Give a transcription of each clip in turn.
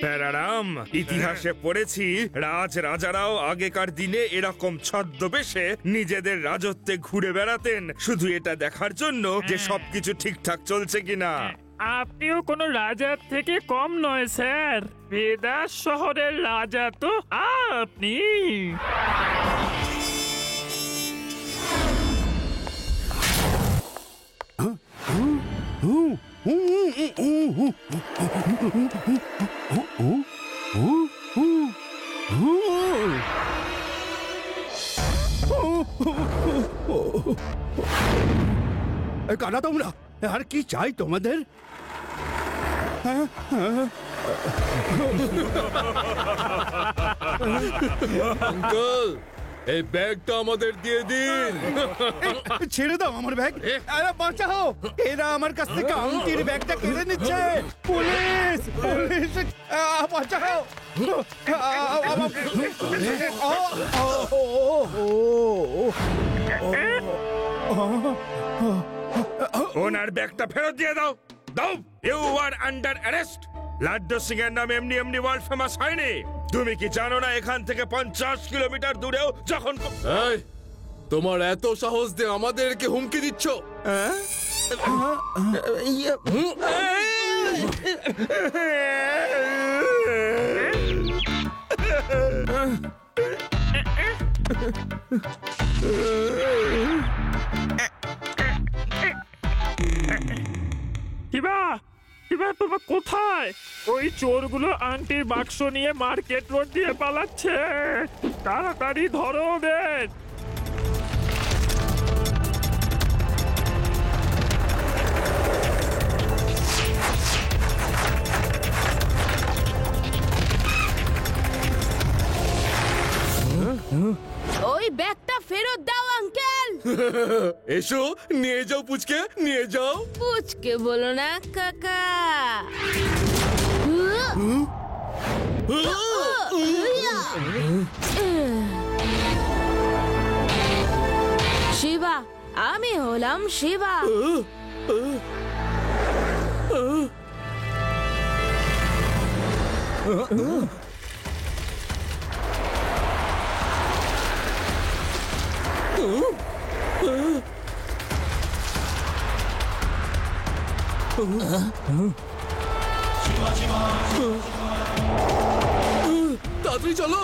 প্যারারাম, ইতিহাসে পড়েছি রাজারাও আগেকার দিনে এরকম ছদ্মবেশে নিজেদের রাজত্বে ঘুরে বেড়াতেন, শুধু এটা দেখার জন্য যে সবকিছু ঠিকঠাক চলছে কিনা। আপনিও কোনো রাজার থেকে কম নয় স্যার, ভেদাস শহরের রাজা তো আপনি। কারা তোমরা? আর কি চাই তোমাদের? আঙ্কেল, এই ব্যাগটা আমাদের দিয়ে দিন। ছেড়ে দাও আমার ব্যাগ। আরে বাঁচাও, এরা আমার কাছ থেকে আংটির ব্যাগটা কেড়ে নিচ্ছে। পুলিশ, পুলিশ, বাঁচাও। ওনার ব্যাগটা ফেরত দিয়ে দাও। দাও। You are under arrest. Laddu Singh এর নাম এমনি এমনি ওয়ার্ল্ড ফেমাস হয়নি। তুমি কি জানো না এখান থেকে 50 কিলোমিটার দূরেও যখন এই, তোমার এত সাহস দিয়ে আমাদেরকে হুমকি দিচ্ছ? কিবা কিবা তোমার কোথায়? ওই চোরগুলো আন্টির বাক্স নিয়ে মার্কেট রোড দিয়ে পালাচ্ছে, তাড়াতাড়ি ধরো ওদের। ওই ব্যাগটা ফেরত দাও আঙ্কেল। এসো, নিয়ে যাও পুচকে, নিয়ে যাও। পুচকে বলো না কাকা। শিবা, আমি হলাম শিবা। তাড়াতাড়ি চলো।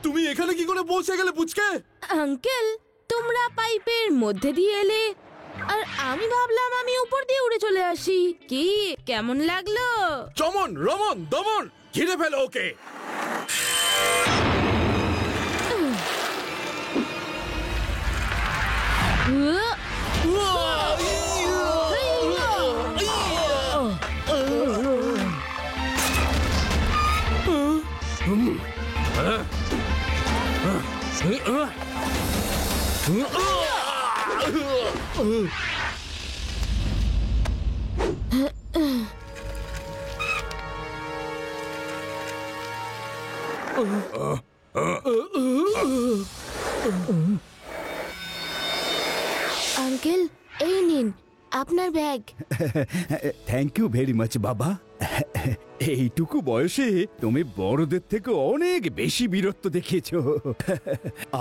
তুমি এখানে কি করে পৌঁছে গেলে পুচকে? আঙ্কেল, তোমরা পাইপের মধ্যে দিয়ে এলে আর আমি ভাবলাম আমি উপর দিয়ে উড়ে চলে আসি। কি কেমন লাগলো? চমন, রমন, দমন, ঘিরে ফেলো ওকে। আঙ্কেল এই নিন আপনার bag. Thank you very much বাবা। এইটুকু বয়সে তুমি বড়দের থেকে অনেক বেশি বীরত্ব দেখিয়েছো।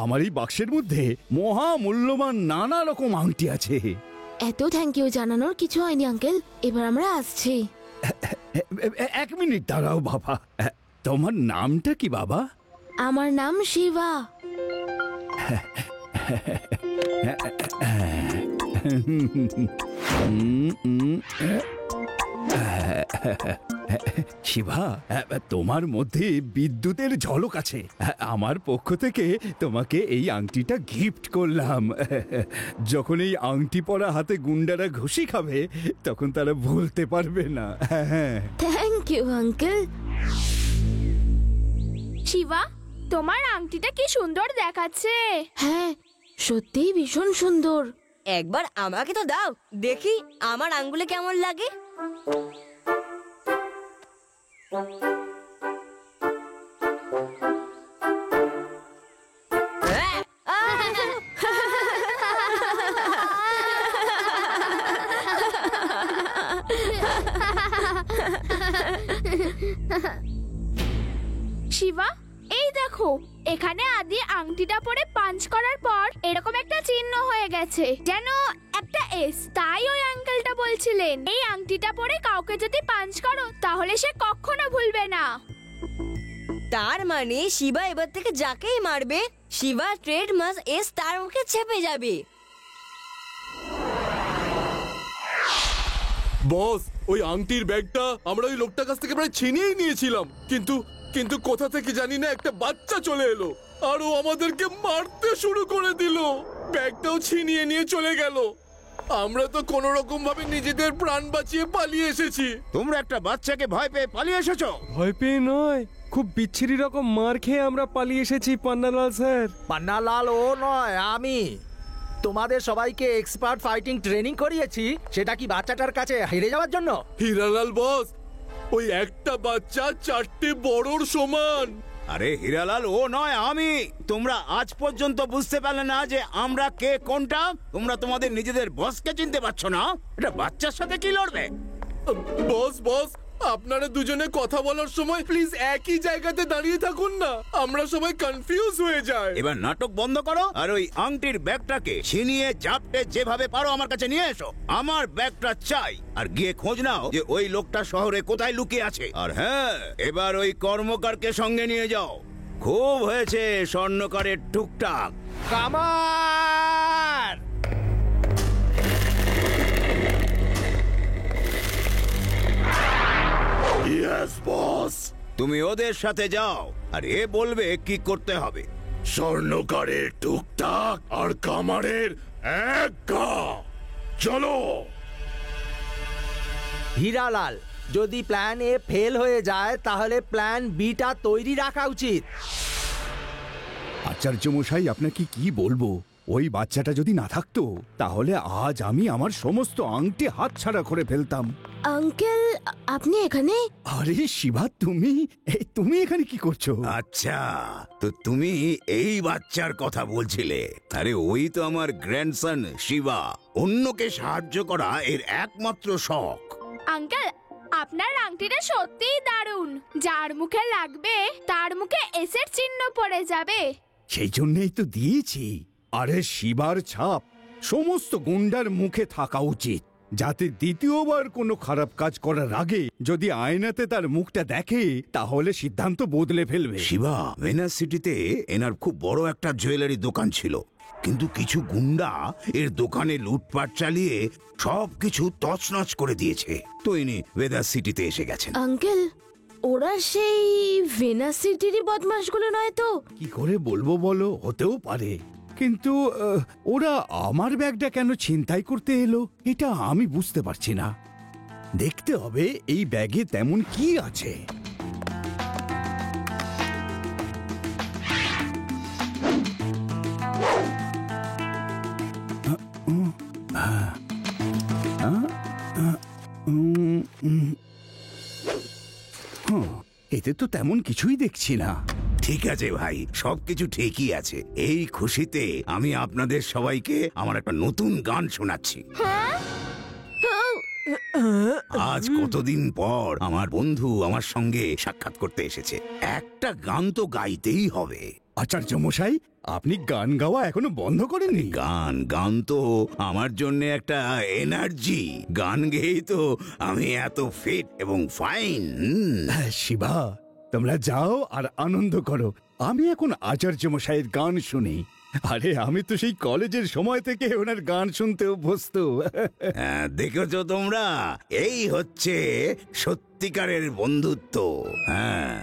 আমার এই বাক্সের মধ্যে মহা মূল্যবান নানা রকম আংটি আছে। এত থ্যাংক ইউ জানানোর কিছু হয়নি আঙ্কেল, এবার আমরা আসছি। এক মিনিট দাঁড়াও বাবা, তোমার নামটা কি বাবা? আমার নাম শিবা। শিবা, তোমার মধ্যে বিদ্যুতের ঝলক আছে। আমার পক্ষ থেকে তোমাকে এই আংটিটা গিফট করলাম। যখন এই আংটি পরা হাতে গুন্ডারা ঘুষি খাবে তখন তারা ভুলতে পারবে না। Thank you uncle. শিবা, তোমার আংটিটা কি সুন্দর দেখাচ্ছে। হ্যাঁ সত্যিই ভীষণ সুন্দর। একবার আমাকে তো দাও দেখি আমার আঙ্গুলে কেমন লাগে। শিবা, এই দেখো এখানে আদি আংটিটা পরে পাঞ্চ করার পর এরকম একটা চিহ্ন হয়ে গেছে, যেন একটা এস। তাই ওই আঙ্কেলটা বলছিলেন এই আংটিটা পরে কাউকে যদি পাঞ্চ করো তাহলে সে কখনো ভুলবে না। তার মানে শিবা এবার থেকে যাকেই মারবে শিবা ট্রেড মাস এস তার মুখে চেপে যাবে। বস, ওই আংটির ব্যাগটা আমরা ওই লোকটার কাছ থেকে প্রায় ছিনিয়েই নিয়েছিলাম, কিন্তু কিন্তু কোথা থেকে জানি না একটা বাচ্চা চলে এলো আর ও আমাদেরকে মারতে শুরু করে দিল। ব্যাগটাও ছিনিয়ে নিয়ে চলে গেল। আমরা তো কোনো রকম ভাবে নিজেদের প্রাণ বাঁচিয়ে পালিয়ে এসেছি। তোমরা একটা বাচ্চাকে ভয় পেয়ে পালিয়ে এসেছো? ভয় পেয়ে নয়, খুব বিচ্ছিরি রকম মার খেয়ে আমরা পালিয়ে এসেছি পান্নালাল স্যার। পান্নালাল ও নয়, আমি তোমাদের সবাইকে এক্সপার্ট ফাইটিং ট্রেনিং করিয়েছি, সেটা কি বাচ্চাটার কাছে হেরে যাওয়ার জন্য? হিরালাল বস, ওই একটা বাচ্চা 4টে বড়র সমান। আরে হিরালাল ও নয়, আমি। তোমরা আজ পর্যন্ত বুঝতে পারলে না যে আমরা কে কোনটা? তোমরা তোমাদের নিজেদের বসকে চিনতে পারছো না? এটা বাচ্চার সাথে কি লড়বে? বস বস, আপনারা দুজনে কথা বলার সময় প্লিজ একই জায়গাতে দাঁড়িয়ে থাকুন না, আমরা সবাই কনফিউজ হয়ে যায়। এবার নাটক বন্ধ করো আর ওই আংটির ব্যাগটাকে ছিনিয়ে চাপটে যেভাবে পারো আমার কাছে নিয়ে এসো। আমার ব্যাগটা চাই, আর গিয়ে খোঁজ নাও যে ওই লোকটা শহরে কোথায় লুকিয়ে আছে। আর হ্যাঁ, এবার ওই কর্মকারকে সঙ্গে নিয়ে যাও। খুব হয়েছে স্বর্ণকারের টুকটাক। কামার! Yes boss. তুমি ওদের সাথে যাও আর এ বলবে কি করতে হবে। স্বর্ণকারের টুকটাক আর কামারের এক গা। চলো। হীরালাল, যদি প্ল্যান এ ফেল হয়ে যায় তাহলে প্ল্যান বিটা তৈরি রাখা উচিত। আচার্য মশাই, আপনাকে কি বলবো? ওই বাচ্চাটা যদি না থাকতো তাহলে আজ আমি আমার সমস্ত আংটি হাতছাড়া করে ফেলতাম। আঙ্কেল আপনি এখানে? আরে শিবা, তুমি এখানে কি করছো? আচ্ছা, তো তুমি এই বাচ্চার কথা বলছিলে? আরে ওই তো আমার গ্র্যান্ডসন শিবা। অন্যকে সাহায্য করা এর একমাত্র শখ। আঙ্কেল, আপনার আংটিটা সত্যিই দারুণ। যার মুখে লাগবে তার মুখে এসের চিহ্ন পড়ে যাবে। সেই জন্যই তো দিয়েছি। আরে শিবার ছাপ সমস্ত গুন্ডার মুখে থাকা উচিত, যাতে দ্বিতীয়বার কোনো খারাপ কাজ করার আগে যদি আয়নাতে তার মুখটা দেখে তাহলে সিদ্ধান্ত বদলে ফেলবে। শিবা, ভেনাস সিটিতে এনার খুব বড় একটা জুয়েলারি দোকান ছিল, কিন্তু কিছু গুন্ডা এর দোকানে লুটপাট চালিয়ে সবকিছু তছনছ করে দিয়েছে। তো ইনি ভেনাস সিটিতে এসে গেছেন। আঙ্কেল ওরা সেই ভেনাস সিটিরই বদমাশগুলো নয় তো? কি করে বলবো বলো, হতেও পারে, কিন্তু ওরা আমার ব্যাগটা কেন ছিনতাই করতে এলো এটা আমি বুঝতে পারছি না। দেখতে হবে এই ব্যাগে তেমন কি আছে। এতে তো তেমন কিছুই দেখছি না। ঠিক আছে ভাই, সবকিছু ঠিকই আছে। এই খুশিতে আমি আপনাদের সবাইকে আমার একটা নতুন গান শোনাচ্ছি। আজ কতদিন পর আমার বন্ধু আমার সঙ্গে সাক্ষাৎ করতে এসেছে, একটা গান তো গাইতেই হবে। আচার্য মশাই, আপনি গান গাওয়া এখনো বন্ধ করেননি? গান তো আমার জন্য একটা এনার্জি। গান গেয়েই তো আমি এত ফিট এবং ফাইন। শিবা, তোমরা যাও আর আনন্দ করো। আমি এখন আচার্য মশাইয়ের গান শুনি। আরে আমি তো সেই কলেজের সময় থেকে ওনার গান শুনতে অভ্যস্ত। দেখেছো তোমরা, এই হচ্ছে সত্যিকারের বন্ধুত্ব। হ্যাঁ,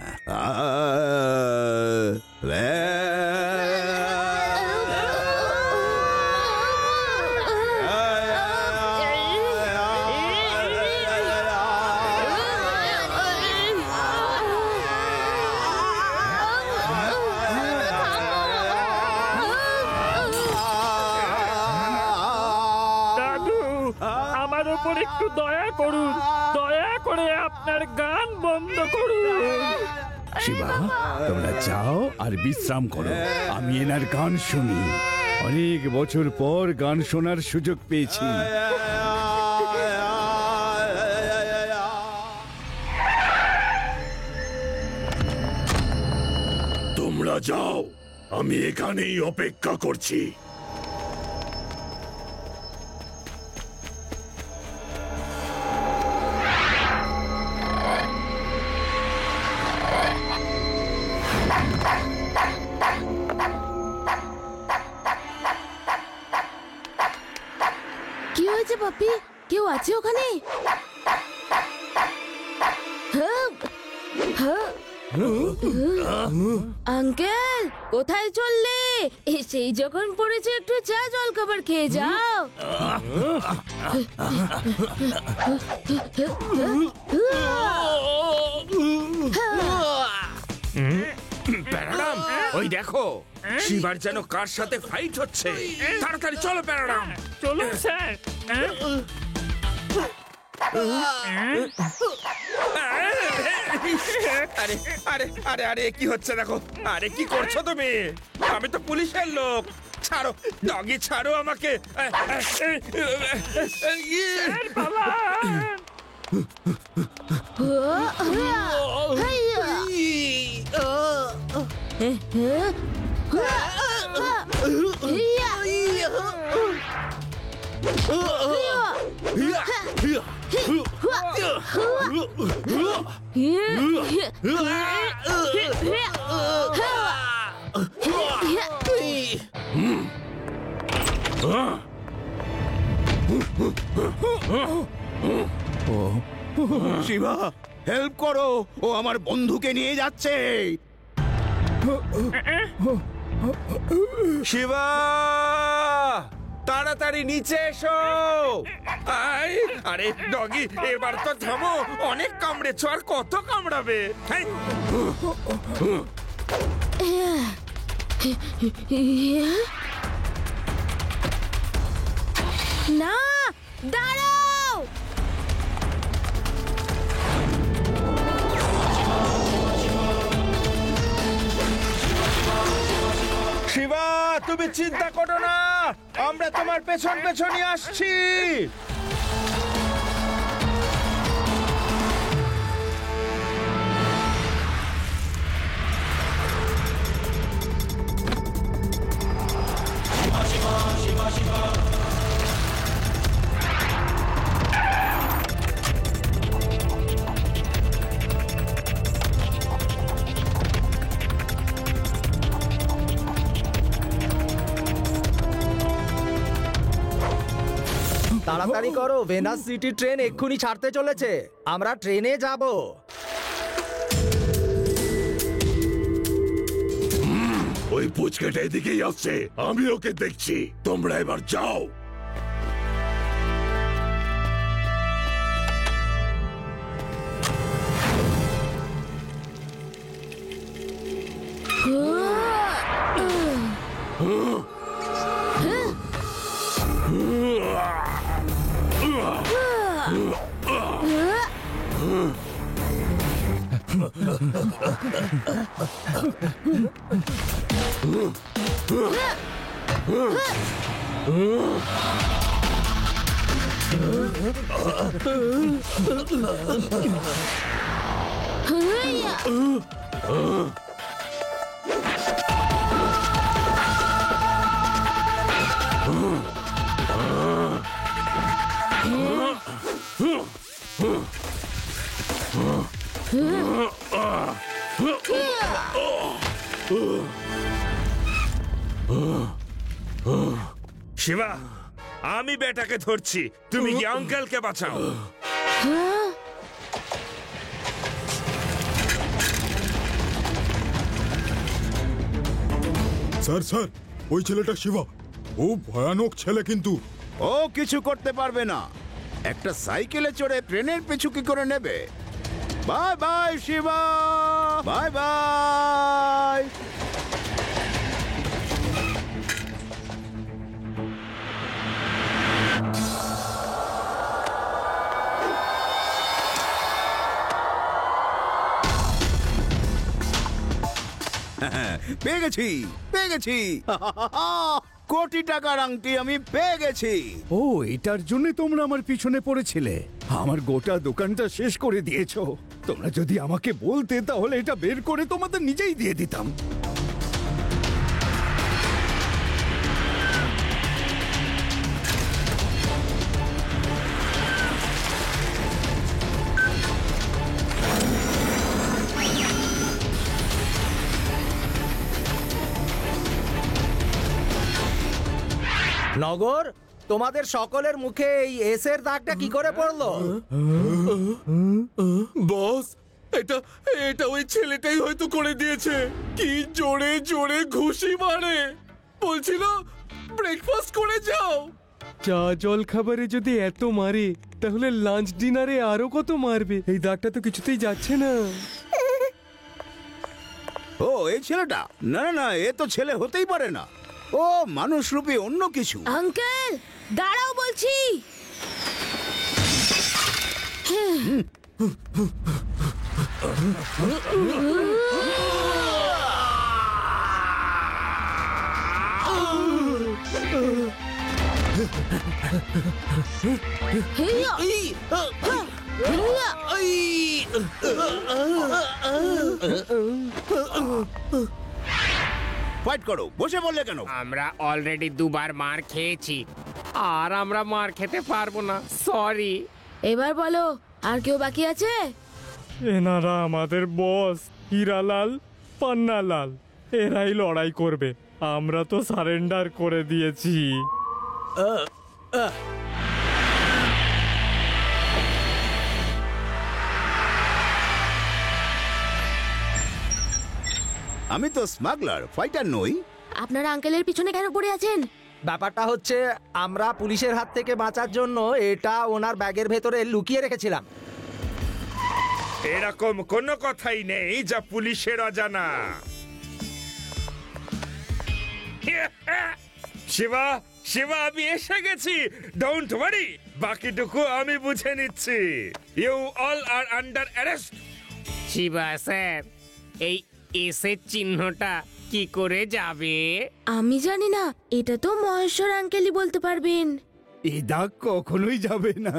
আমার উপর একটু দয়া করুন, দয়া করে আপনার গান বন্ধ করুন। শিবা, তোমরা যাও আর বিশ্রাম করো, আমি এনার গান শুনি। অনেক বছর পর গান শোনার সুযোগ পেয়েছি। তোমরা যাও, আমি এখানেই অপেক্ষা করছি। কি হয়েছে পাপ্পি? কেউ আছে ওখানে? আঙ্কেল, কোথায় চললে? সেই যখন পড়েছে একটু চা জল খাবার খেয়ে যাও। প্যারাডাম, ওই দেখো শিবার যেন কার সাথে ফাইট হচ্ছে। তাড়াতাড়ি চলো প্যারাডাম। চলুন স্যার। আরে আরে আরে আরে কি হচ্ছে দেখো। আরে কি করছো তুমি? আমি তো পুলিশের লোক। ছাড়ো ডগি, ছাড়ো আমাকে। শিবা, হেল্প করো, ও আমার বন্ধুকে নিয়ে যাচ্ছে। শিবা, তাড়াতাড়ি নিচে এসো। আরে ডগি, এবার তো থামো। অনেক কামড়েছো, আর কত কামড়াবে? না, দাঁড়াও। শিবা, তুমি চিন্তা করো না, আমরা তোমার পেছন পেছনই আসছি। তাড়াতাড়ি করো, ভেনাস সিটি ট্রেন এক্ষুনি ছাড়তে চলেছে। আমরা ট্রেনে যাব। ওই পুচকেটা এদিকেই আসছে, আমি ওকে দেখছি। তোমরা এবার যাও। শিবা, আমি বেটাকে ধরছি, তুমি কি আঙ্কেলকে বাঁচাও। স্যার স্যার, ওই ছেলেটা শিবা, ও ভয়ানক ছেলে কিন্তু। ও কিছু করতে পারবে না। একটা সাইকেলে চড়ে ট্রেনের পিছু কি করে নেবে? Bye bye Shiva, bye bye. পেয়ে গেছি, পেয়ে গেছি। কোটি টাকার আংটি আমি পেয়ে গেছি। ও, এটার জন্য তোমরা আমার পিছনে পড়েছিলে? আমার গোটা দোকানটা শেষ করে দিয়েছো। তোমরা যদি আমাকে বলতে তাহলে এটা বের করে তোমাদের নিজেই দিয়ে দিতাম। নগর, তোমাদের সকলের মুখে এই এস এর দাগটা কি করে পড়লো? বস, এটা এটা ওই ছেলেটাই হয়তো করে দিয়েছে। কি জোরে জোরে ঘুষি মারে, বলছিল ব্রেকফাস্ট করে যাও। চা জল খাবারে যদি এত মারে তাহলে লাঞ্চ ডিনারে আরো কত মারবে। এই দাগটা তো কিছুতেই যাচ্ছে না। ও, এই ছেলেটা? না না না, এ তো ছেলে হতেই পারে না। ও মানুষরূপী অন্য কিছু। আঙ্কেল দাঁড়াও বলছি। ফাইট করো, বসে বললে কেন? আমরা অলরেডি দুবার মার খেয়েছি, আর আমরা মার খেতে পারবো না, সরি। এবার বলো, আর কেউ বাকি আছে? এনারা আমাদের বস হীরালাল, পান্নালাল, এরাই লড়াই করবে। আমরা তো সারেন্ডার করে দিয়েছি। আমি তো স্মাগলার, ফাইটার নই। আপনারা আঙ্কেলের পিছনে কেন পড়ে আছেন? ব্যাপারটা হচ্ছে, আমরা পুলিশের হাত থেকে বাঁচার জন্য এটা ওনার ব্যাগের ভেতরে লুকিয়ে রেখেছিলাম। এরকম কোনো কথাই নেই যা পুলিশের অজানা। শিবা, শিবা, আমি এসে গেছি, ডোন্ট ওয়ারি, বাকিটুকু আমি বুঝে নিচ্ছি। You all are under arrest. Shiva sir, এই এসের চিহ্নটা কি করে যাবে? আমি জানি না, এটা তো মহেশ্বর আঙ্কেলই বলতে পারবেন। এই দাগ কখনোই যাবে না।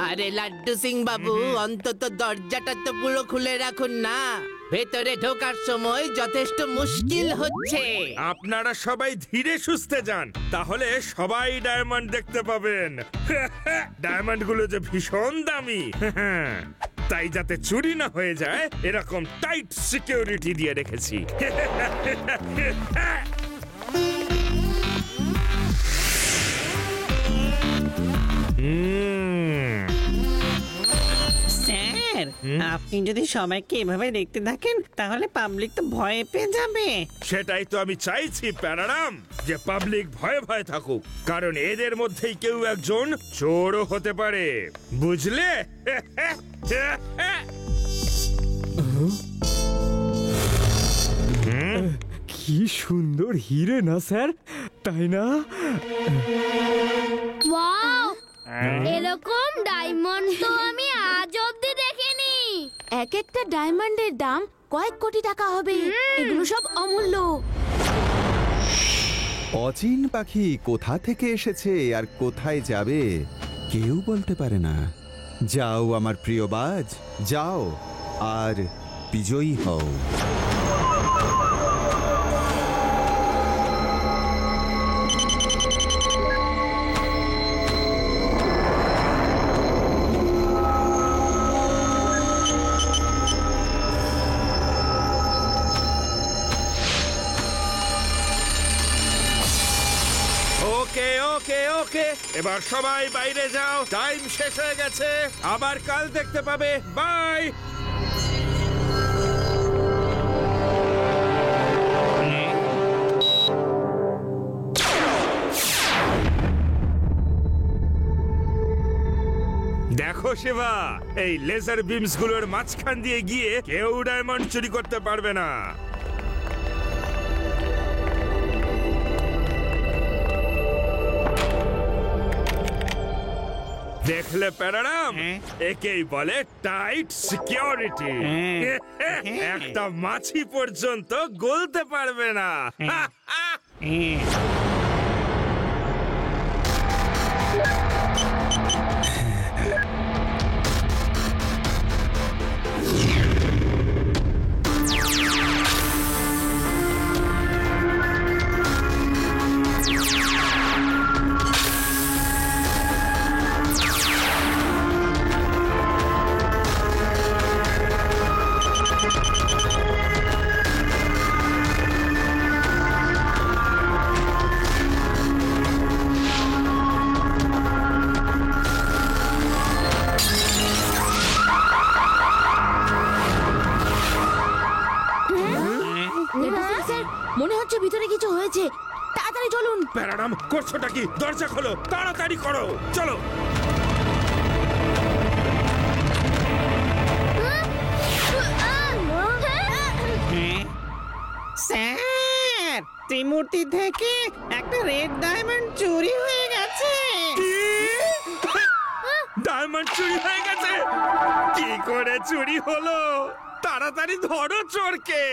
আরে লাড্ডু সিং বাবু, অন্তত দরজাটা তো পুরো খুলে রাখুন না, ভেতরে ঢোকার সময় যথেষ্ট মুশকিল হচ্ছে। আপনারা সবাই ধীরে সুস্থে যান, তাহলে সবাই ডায়মন্ড দেখতে পাবেন। ডায়মন্ড গুলো যে ভীষণ দামি, তাই যাতে চুরি না হয়ে যায় এরকম টাইট সিকিউরিটি দিয়ে রেখেছি। স্যার, স্যার আপনি যদি সবাইকে এভাবে দেখতে থাকেন তাহলে পাবলিক তো ভয় পেয়ে যাবে। সেটাই তো আমি চাইছি প্যারারাম, যে পাবলিক ভয়ে ভয়ে থাকুক, কারণ এদের মধ্যেই কেউ একজন চোরও হতে পারে, বুঝলে? কি সুন্দর হিরে না স্যার, তাই না? ওয়াও, এরকম ডায়মন্ড তো আমি আজ অব্দি দেখিনি। এক একটা ডায়মন্ডের দাম কয়েক কোটি টাকা হবে। এগুলো সব অমূল্য। অচিন পাখি কোথা থেকে এসেছে আর কোথায় যাবে কেউ বলতে পারে না। যাও আমার প্রিয় বাজ, যাও আর বিজয়ী হও। ওকে ওকে ওকে, এবার সবাই বাইরে যাও, টাইম শেষ হয়ে গেছে, আবার কাল দেখতে পাবে, বাই। দেখো শিবা, এই লেজার বিমস গুলোর মাঝখান দিয়ে গিয়ে কেউ ডায়মন্ড চুরি করতে পারবে না। দেখলে প্যারারাম, একেই বলে টাইট সিকিউরিটি। একটা মাছি পর্যন্ত গলতে পারবে না। মনে হচ্ছে ভিতরে কিছু হয়েছে, তাড়াতাড়ি চলুন। প্যারারাম, করছোটা কি? দরজা খোলো, তাড়াতাড়ি করো, চলো। স্যার, ত্রিমূর্তি থেকে একটা রেড ডায়মন্ড চুরি হয়ে গেছে। ডায়মন্ড চুরি হয়ে গেছে? কি করে চুরি হলো? তাড়াতাড়ি ধরো চোরকে।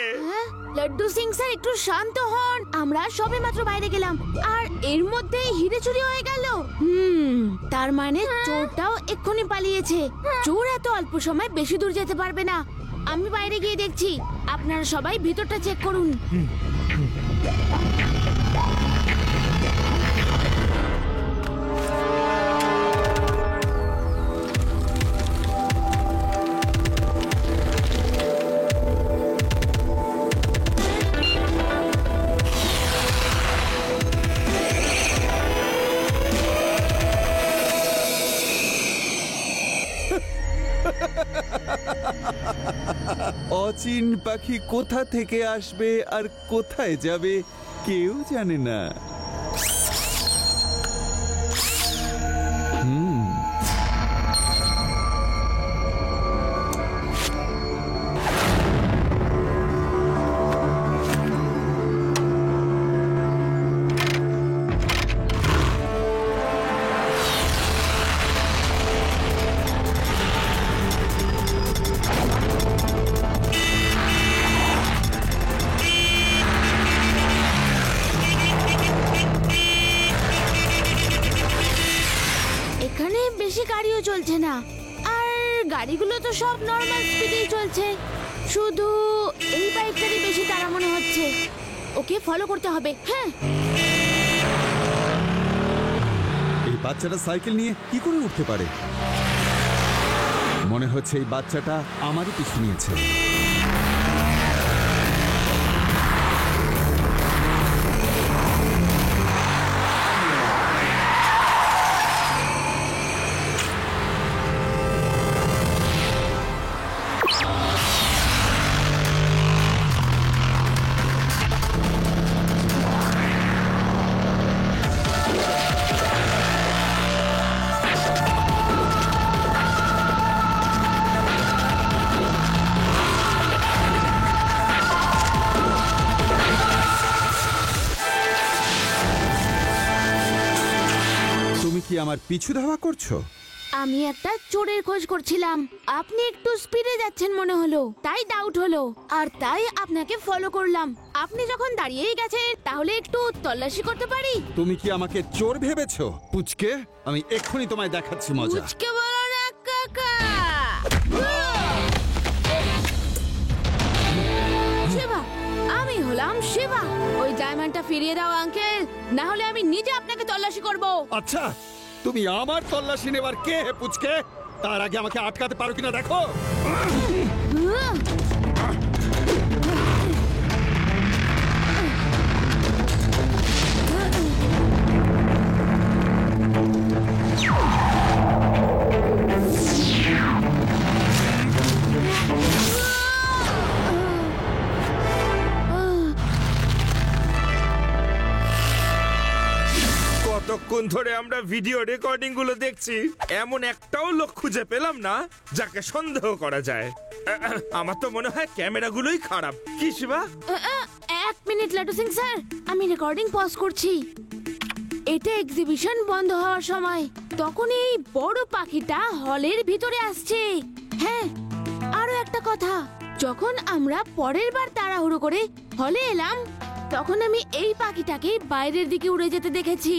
লাড্ডু সিং স্যার, একটু শান্ত হন। আমরা সবে মাত্র বাইরে গেলাম আর এর মধ্যেই হিরে চুরি হয়ে গেল। তার মানে চোরটাও এক্ষুনি পালিয়েছে। চোর এত অল্প সময় বেশি দূর যেতে পারবে না। আমি বাইরে গিয়ে দেখছি, আপনারা সবাই ভিতরটা চেক করুন। অচিন পাখি কোথা থেকে আসবে আর কোথায় যাবে কেউ জানে না। বেশি গাড়িও চলছে না, আর গাড়িগুলো তো সব নর্মাল স্পিডেই চলছে। শুধু এই বাইকটারই বেশি তাড়া মনে হচ্ছে। ওকে ফলো করতে হবে। হ্যাঁ, এই বাচ্চাটা সাইকেল নিয়ে কি করে উঠতে পারে? মনে হচ্ছে এই বাচ্চাটা আমারই পিছু নিয়েছে। আমার পিছু ধাওয়া করছো? আমি একটা চোরের খোঁজ করছিলাম, আপনি একটু স্পিডে যাচ্ছেন মনে হলো, তাই ডাউট হলো, আর তাই আপনাকে ফলো করলাম। আপনি যখন দাঁড়িয়েই গেছেন তাহলে একটু তল্লাশি করতে পারি? তুমি কি আমাকে চোর ভেবেছো পুচকে? আমি এক্ষুনি তোমায় দেখাচ্ছি মজা। পুচকে বলো না কাকা। শিবা, আমি হলাম শিবা। ওই ডায়মন্ডটা ফিরিয়ে দাও আঙ্কেল, না হলে আমি নিজে আপনাকে তল্লাশি করব। আচ্ছা, তুমি আমার তল্লাশি নেবার কে হে পুচকে? তার আগে আমাকে আটকাতে পারো কিনা দেখো। কতক্ষণ ধরে আমরা ভিডিও রেকর্ডিং গুলো দেখছি, এমন একটাও লোক খুঁজে পেলাম না যাকে সন্দেহ করা যায়। আমার তো মনে হয় ক্যামেরাগুলোই খারাপ। কি শিবা? এক মিনিট লাটু সিং স্যার, আমি রেকর্ডিং পজ করছি। এটা এক্সিবিশন বন্ধ হওয়ার সময়, তখন এই বড় পাখিটা হলের ভিতরে আসছে। হ্যাঁ, আরো একটা কথা, যখন আমরা পরের বার তাড়াহুড়ো করে হলে এলাম, তখন আমি এই পাখিটাকে বাইরের দিকে উড়ে যেতে দেখেছি।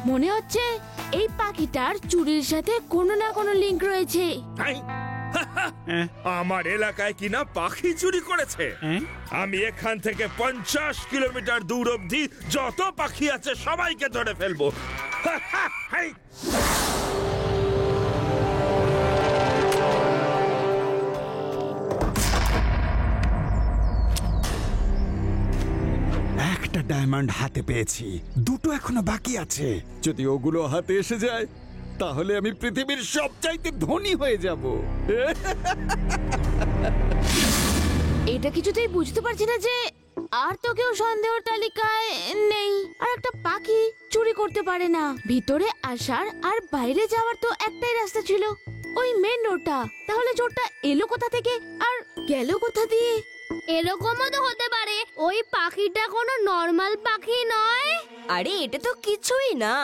মনে হচ্ছে এই পাখিটার চুরির সাথে কোনো না কোনো লিংক রয়েছে। আমার এলাকায় কিনা পাখি চুরি করেছে? আমি এখান থেকে 50 কিলোমিটার দূর অবধি যত পাখি আছে সবাইকে ধরে ফেলবো। একটা ডায়মন্ড হাতে পেয়েছি, দুটো এখনো বাকি আছে। যদি ওগুলো হাতে এসে যায় তাহলে আমি পৃথিবীর সবচাইতে ধনী হয়ে যাব। এটা কিছুতেই বুঝতে পারছি না যে আর তো কেউ সন্দেহ তালিকায় নেই। আর একটা পাখি চুরি করতে পারে না। ভিতরে আসার আর বাইরে যাওয়ার তো একটাই রাস্তা ছিল, ওই মেন রোডটা। তাহলে চোরটা এলো কোথা থেকে আর গেল কোথা দিয়ে? এরকমও তো হতে পারে ওই পাখিটা কোনো নর্মাল পাখি নয়। আরে এটা তো কিছুই না,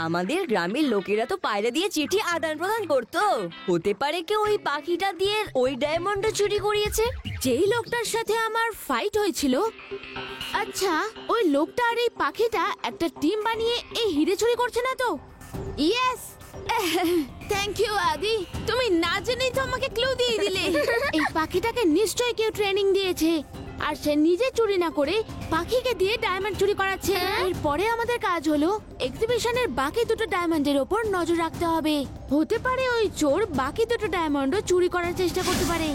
আমাদের গ্রামের লোকেরা তো পায়রা দিয়ে চিঠি আদান প্রদান করতো। হতে পারে কেউ ওই পাখিটা দিয়ে ওই ডায়মন্ডটা চুরি করিয়েছে। যেই লোকটার সাথে আমার ফাইট হয়েছিল, আচ্ছা ওই লোকটা আর এই পাখিটা একটা টিম বানিয়ে এই হিরে চুরি করছে না তো? ইয়েস, থ্যাংক ইউ আদি, তুমি না জেনেই তো আমাকে ক্লু দিয়ে দিলে। এই পাখিটাকে নিশ্চয়ই কেউ ট্রেনিং দিয়েছে, আর সে নিজে চুরি না করে পাখিকে দিয়ে ডায়মন্ড চুরি করাচ্ছে। এরপরে আমাদের কাজ হলো এক্সিবিশনের বাকি দুটো ডায়মন্ডের ওপর নজর রাখতে হবে। হতে পারে ওই চোর বাকি দুটো ডায়মন্ডও চুরি করার চেষ্টা করতে পারে।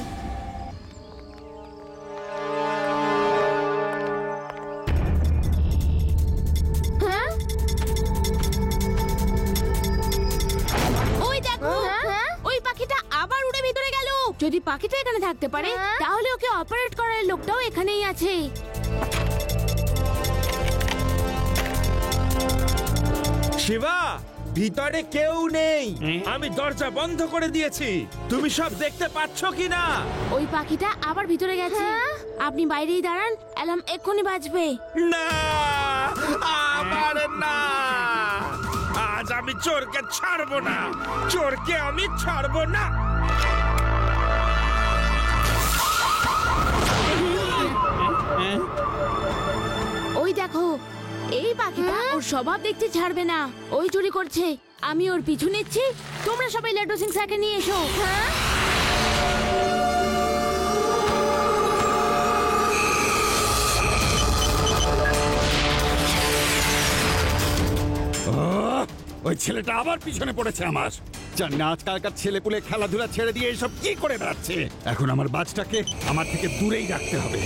যদি পাখিটা এখানে থাকতে পারে তাহলে ওকে অপারেট করার লোকটাও এখানেই আছে। শিবা, ভিতরে কেউ নেই, আমি দরজা বন্ধ করে দিয়েছি। তুমি সব দেখতে পাচ্ছ কি না? ওই পাখিটা আবার ভিতরে গেছে। আপনি বাইরেই দাঁড়ান, অ্যালার্ম এক্ষুনি বাজবে। না, আবার না, আজ আমি চোরকে ছাড়বো না, চোরকে আমি ছাড়বো না। ওই দেখো, এই পাখিটা ওর স্বভাব দেখতে ছাড়বে না, ওই চুরি করছে। আমি ওর পিছু নিচ্ছি, তোমরা সবাই লাড্ডু সিং স্যারকে নিয়ে এসো। ওই ছেলেটা আবার পিছনে পড়েছে আমার। জানি না আজকালকার ছেলেপুলে খেলাধুলা ছেড়ে দিয়ে এসব কি করে বেড়াচ্ছে। এখন আমার বাজটাকে আমার থেকে দূরেই রাখতে হবে।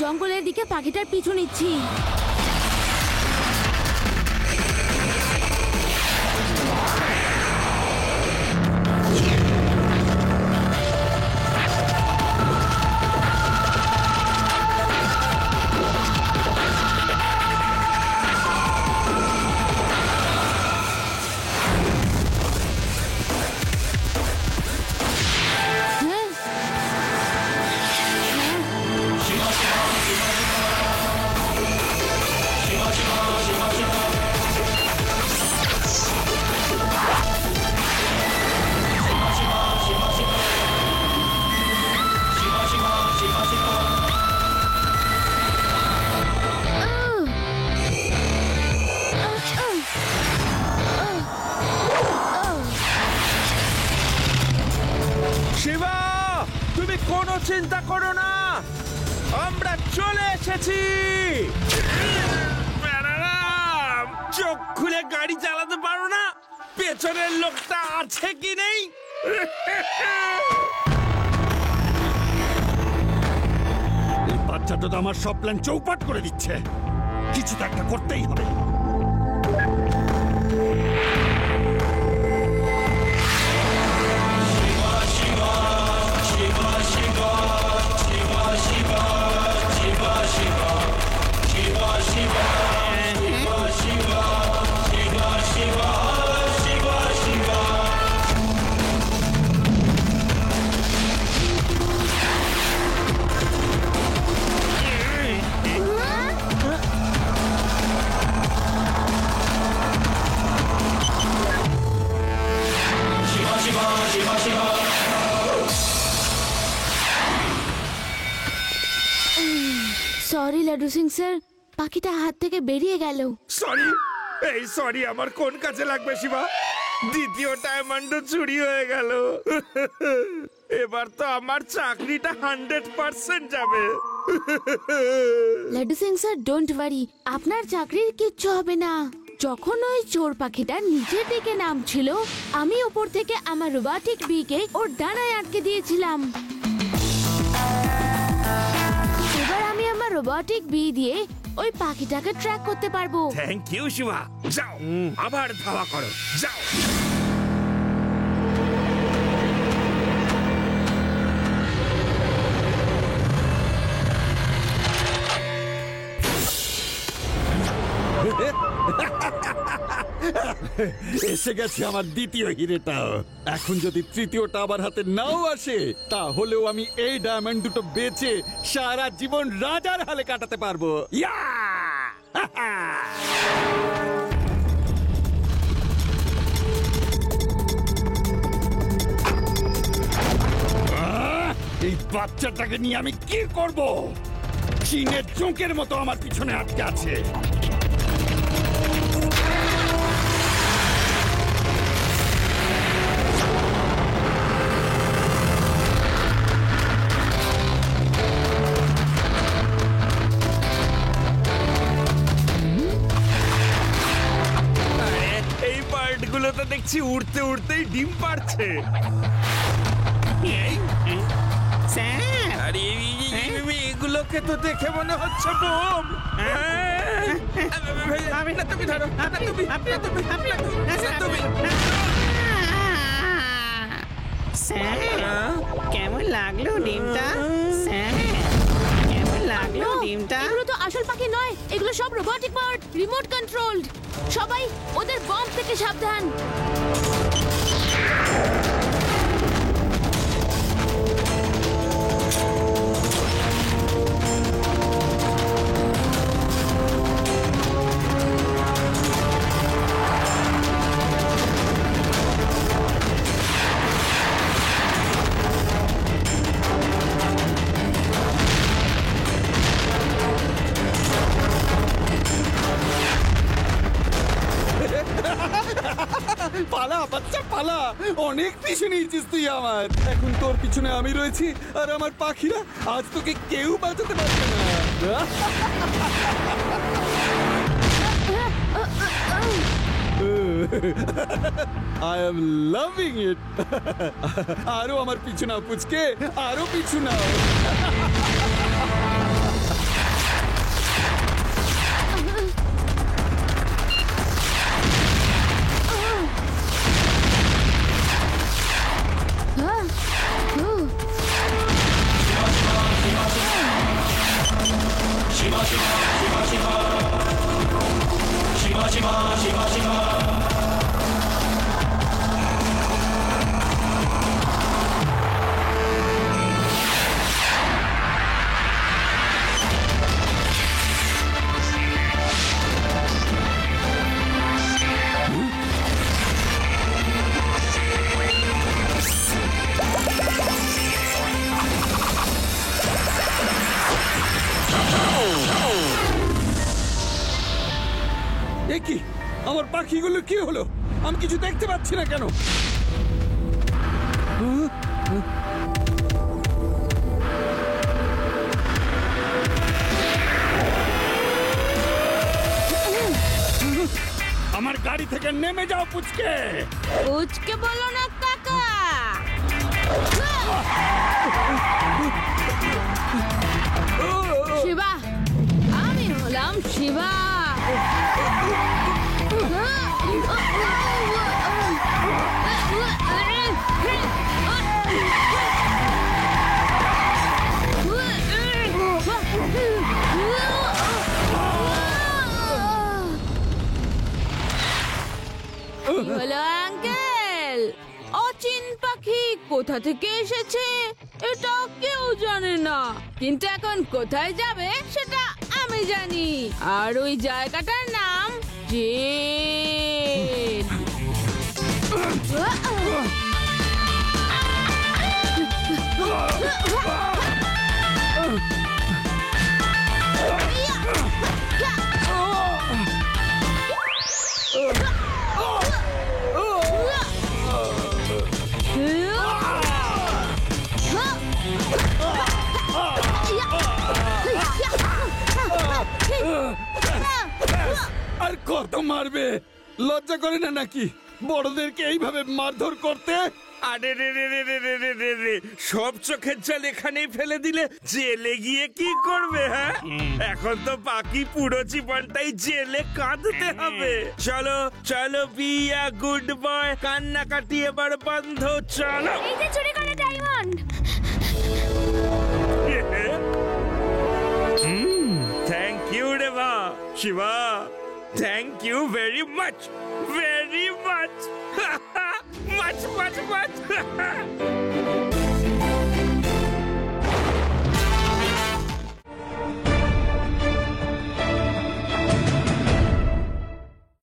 জঙ্গলের দিকে পাখিটার পিছু নিচ্ছি। চিন্তা করো না, আমরা চলে এসেছি। বেরারাম, চোখ খুলে গাড়ি চালাতে পারো না? পেছনের লোকটা আছে কি নেই? এই বাচ্চাটা তো আমার সব প্ল্যান চৌপাট করে দিচ্ছে। কিছু তো একটা করতেই হবে। সরি লাড্ডু সিং স্যার, পাখিটা হাত থেকে বেরিয়ে গেল। সরি, এই সরি আমার কোন কাজে লাগবে শিবা? দ্বিতীয় ডায়মন্ড চুরি হয়ে গেল। এবার তো আমার চাকরিটা 100% যাবে। Laddu Singh sir, don't worry, আপনার চাকরির কিচ্ছু হবে না। যখন ওই চোর পাখিটা নিচের দিকে নামছিল, আমি উপর থেকে আমার রোবটিক বিকে ওর ডানায় আটকে দিয়েছিলাম। এবার আমি আমার রোবটিক বি দিয়ে ওই পাখিটাকে ট্র্যাক করতে পারবো। Thank you Shiva. যাও, আবার ধাওয়া করো, যাও। এসে গেছে আমার দ্বিতীয় হিরেটাও। এখন যদি তৃতীয়টা আবার হাতে নাও আসে, তাহলেও আমি এই ডায়মন্ড দুটো বেচে সারা জীবন রাজার হালে কাটাতে পারবো। ইয়া! এই বাচ্চাটাকে নিয়ে আমি কি করব? চীনের চোখের মতো আমার পিছনে আটকে আছে। এই বার্ডগুলো তো দেখছি উড়তে উড়তেই ডিম পাড়ছে। আরে এগুলোকে তো দেখে মনে হচ্ছে বোম। আমি না, তুমি ধরো, স্যার, কেমন লাগলো ডিমটা? স্যার, কেমন লাগলো ডিমটা? এগুলো তো আসল পাখি নয়, এগুলো সব রোবটিক বার্ড, রিমোট কন্ট্রোলড। সবাই ওদের বম থেকে সাবধান। পালা বাচ্চা পালা, অনেক পিছনে নিয়েছিস তুই আমার। এখন তোর পিছনে আমি রয়েছি আর আমার পাখিরা, আজ তোকে কেউ বাঁচাতে পারবে না। I am loving it. আরো আমার পিছু নাও পুচকে, আরো পিছু নাও। কি আমার পাখিগুলো কি হলো? আমি কিছু দেখতে পাচ্ছি না কেন? আমার গাড়ি থেকে নেমে যাও পুচকে। পুচকে বলো না কাকা। শিবা, আমি হলাম শিবা। হলো আঙ্কেল, অচিন পাখি কোথা থেকে এসেছে এটা কেউ জানে না, কিন্তু এখন কোথায় যাবে সেটা আমি জানি। আর ওই জায়গাটার নাম জেল। আর কত মারবে? লজ্জা করে না নাকি বড়দেরকে এইভাবে মারধর করতে? আরে রে রে রে রে রে রে রে রে, সব চোখের জল এখানেই ফেলে দিলে জেলে গিয়ে কি করবে? হ্যাঁ, এখন তো বাকি পুরো জীবনটাই জেলে কাঁদতে হবে। চলো চলো, বি আ গুড বয়, কান্নাকাটি এবার বন্ধ। চলো। এই যে চুরি করা ডায়মন্ড। থ্যাংক ইউ রে বা Shiva, thank you very much, very much, much much much.